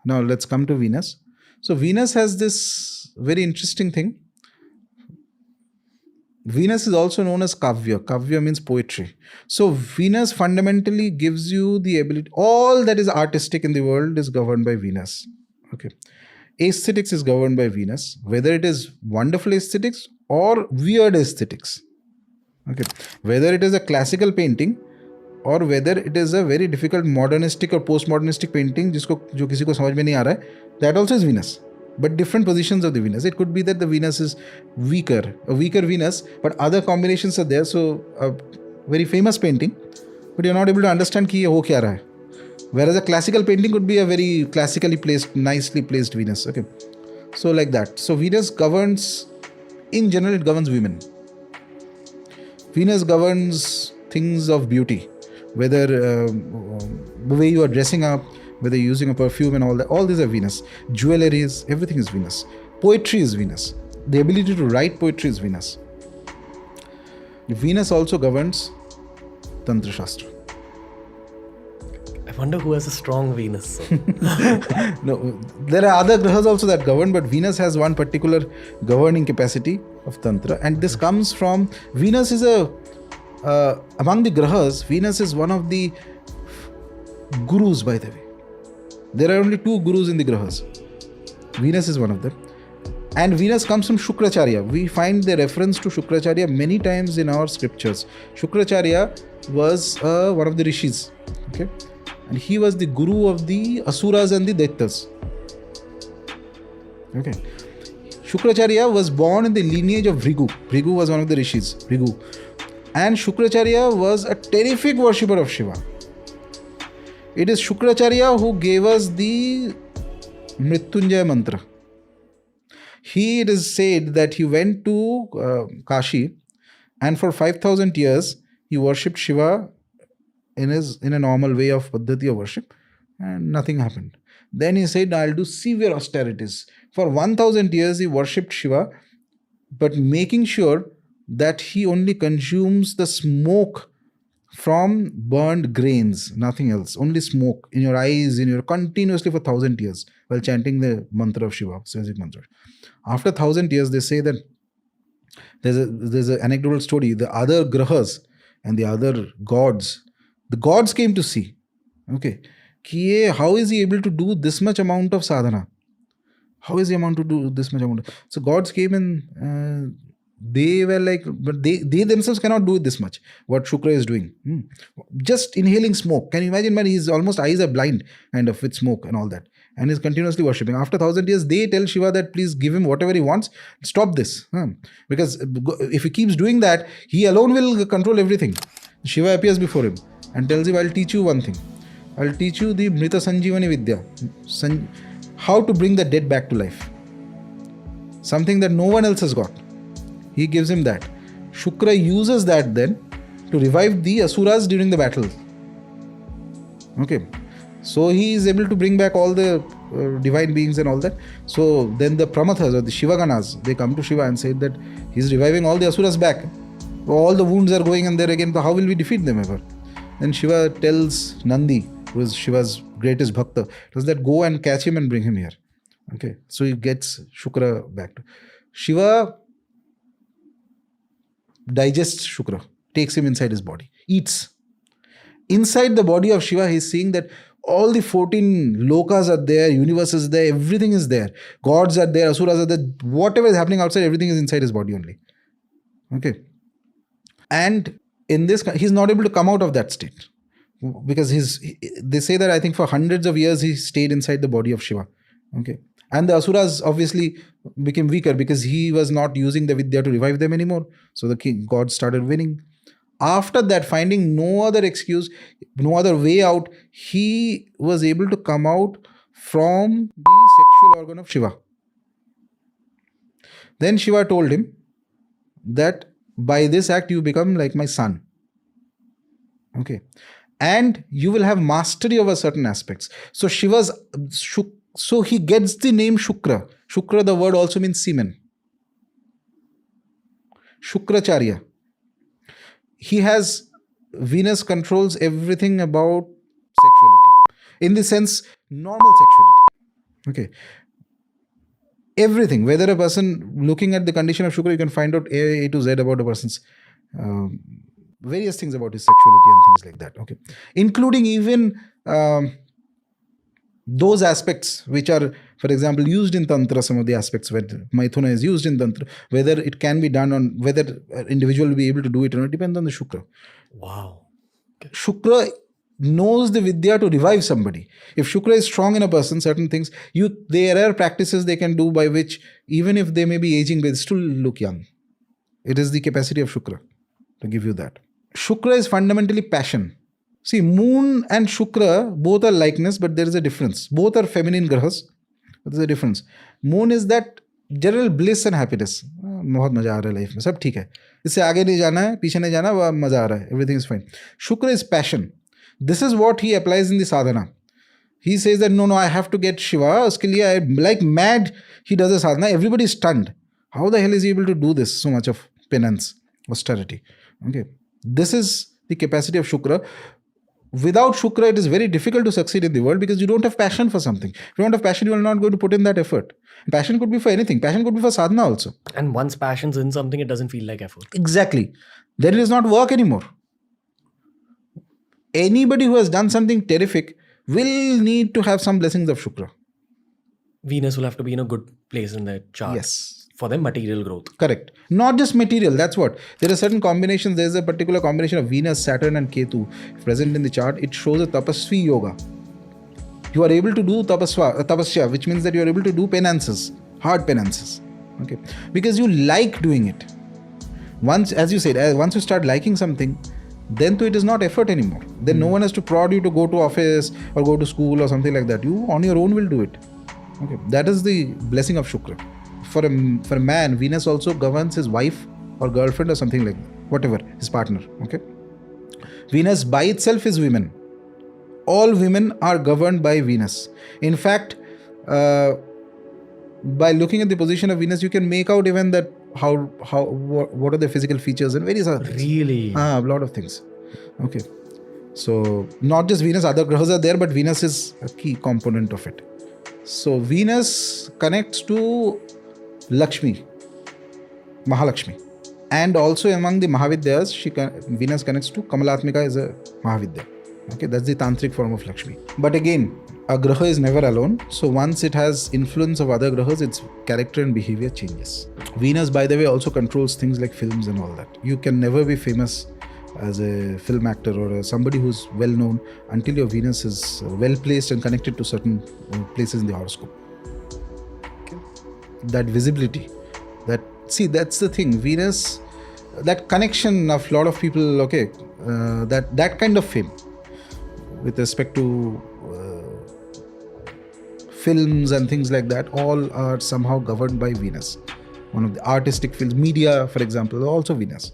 Now let's come to Venus. So Venus has this very interesting thing. Venus is also known as Kavya. Kavya means poetry. So Venus fundamentally gives you the ability, all that is artistic in the world is governed by Venus. Okay. Aesthetics is governed by Venus, whether it is wonderful aesthetics or weird aesthetics. Okay. Whether it is a classical painting or whether it is a very difficult modernistic or postmodernistic painting जो किसी को समझ में नहीं आ रहा है, that also is Venus. But different positions of the Venus. It could be that the Venus is a weaker Venus, but other combinations are there. So a very famous painting, but you're not able to understand कि ये हो क्या रहा है. Whereas a classical painting could be a very classically placed, nicely placed Venus. Okay, so like that. So Venus governs, in general, it governs women. Venus governs things of beauty, whether the way you are dressing up, whether you're using a perfume and all that. All these are Venus. Jewelry is, everything is Venus. Poetry is Venus. The ability to write poetry is Venus. Venus also governs Tantra Shastra. I wonder who has a strong Venus. No, there are other grahas also that govern, but Venus has one particular governing capacity of Tantra, and this comes from Venus is among the grahas. Venus is one of the gurus, by the way. There are only 2 gurus in the grahas. Venus is one of them. And Venus comes from Shukracharya. We find the reference to Shukracharya many times in our scriptures. Shukracharya was one of the rishis. Okay? And he was the guru of the Asuras and the Daityas. Okay. Shukracharya was born in the lineage of Bhrigu. Bhrigu was one of the rishis. Bhrigu. And Shukracharya was a terrific worshipper of Shiva. It is Shukracharya who gave us the Mrityunjaya mantra. It is said that he went to Kashi, and for 5,000 years he worshipped Shiva in a normal way of Paddhati of worship, and nothing happened. Then he said, I'll do severe austerities. For 1,000 years he worshipped Shiva, but making sure that he only consumes the smoke from burned grains, nothing else, only smoke in your eyes, continuously for 1,000 years while chanting the mantra of Shiva, Sasic mantra. After 1,000 years, they say that there's an anecdotal story. The other grahas and the other gods, the gods came to see, okay, how is he able to do this much amount of sadhana? How is he able to do this much amount? So gods came and they were like, but they themselves cannot do this much, what Shukra is doing. Just inhaling smoke. Can you imagine, man? His almost eyes are blind kind of with smoke and all that. And he's continuously worshipping. After 1,000 years, they tell Shiva that please give him whatever he wants. Stop this. Because if he keeps doing that, he alone will control everything. Shiva appears before him and tells him, I'll teach you one thing. I'll teach you the Mrita Sanjeevani Vidya. How to bring the dead back to life. Something that no one else has got. He gives him that. Shukra uses that then to revive the Asuras during the battle. Okay. So he is able to bring back all the divine beings and all that. So then the Pramathas or the Shivaganas, they come to Shiva and say that he's reviving all the Asuras back. All the wounds are going and there again. So how will we defeat them ever? Then Shiva tells Nandi, who is Shiva's greatest bhakta, does that go and catch him and bring him here. Okay. So he gets Shukra back. Shiva digests Shukra, takes him inside his body, eats. Inside the body of Shiva, he's seeing that all the 14 lokas are there, universes is there, everything is there. Gods are there, asuras are there. Whatever is happening outside, everything is inside his body only. Okay. And in this, he's not able to come out of that state. Because they say that I think for hundreds of years he stayed inside the body of Shiva. Okay. And the asuras obviously became weaker because he was not using the vidya to revive them anymore. So the gods started winning. After that, finding no other excuse, no other way out, he was able to come out from the sexual organ of Shiva. Then Shiva told him that by this act you become like my son. Okay. And you will have mastery over certain aspects. So so he gets the name Shukra. Shukra, the word also means semen. Shukracharya. He has, Venus controls everything about sexuality. In the sense, normal sexuality. Okay. Everything, whether a person, looking at the condition of Shukra, you can find out A to Z about a person's various things about his sexuality and things like that. Okay. Including even those aspects which are, for example, used in Tantra, some of the aspects where Maithuna is used in Tantra, whether it can be done on, whether an individual will be able to do it or not, depends on the Shukra. Wow. Okay. Shukra knows the Vidya to revive somebody. If Shukra is strong in a person, certain things, there are practices they can do by which, even if they may be aging, they still look young. It is the capacity of Shukra to give you that. Shukra is fundamentally passion. See, Moon and Shukra, both are likeness, but there is a difference. Both are feminine grahas, but there is a difference. Moon is that general bliss and happiness. बहुत मजा आ रहा है life में, सब ठीक है, इससे आगे नहीं जाना है, पीछे नहीं जाना, मजा आ रहा है, everything is fine. Shukra is passion. This is what he applies in the sadhana. He says that no, I have to get Shiva. Uske liye, like mad, he does a sadhana. Everybody is stunned. How the hell is he able to do this? So much of penance, austerity. Okay. This is the capacity of Shukra. Without Shukra, it is very difficult to succeed in the world because you don't have passion for something. If you don't have passion, you are not going to put in that effort. Passion could be for anything. Passion could be for sadhana also. And once passion's in something, it doesn't feel like effort. Exactly. Then it is not work anymore. Anybody who has done something terrific will need to have some blessings of Shukra. Venus will have to be in a good place in their chart. Yes. For their material growth. Correct. Not just material, that's what. There are certain combinations. There is a particular combination of Venus, Saturn and Ketu present in the chart. It shows a tapasvi yoga. You are able to do tapasya, which means that you are able to do penances, hard penances. Okay. Because you like doing it. Once, as you said, once you start liking something, then it is not effort anymore. Then no one has to prod you to go to office or go to school or something like that. You on your own will do it. Okay. That is the blessing of Shukra. For a man, Venus also governs his wife or girlfriend or something like that. Whatever, his partner. Okay. Venus by itself is women. All women are governed by Venus. In fact, by looking at the position of Venus, you can make out even that what are the physical features and various other things. Really? A lot of things. Okay. So not just Venus, other grahas are there, but Venus is a key component of it. So Venus connects to Lakshmi, Mahalakshmi. And also among the Mahavidyas, Venus connects to Kamalatmika as a Mahavidya. Okay, that's the tantric form of Lakshmi. But again, a graha is never alone. So once it has influence of other grahas, its character and behavior changes. Venus, by the way, also controls things like films and all that. You can never be famous as a film actor or somebody who's well known until your Venus is well placed and connected to certain places in the horoscope. Okay. That visibility, that's the thing. Venus, that connection of a lot of people, okay, that kind of fame with respect to films and things like that, all are somehow governed by Venus. One of the artistic fields, media, for example, also Venus.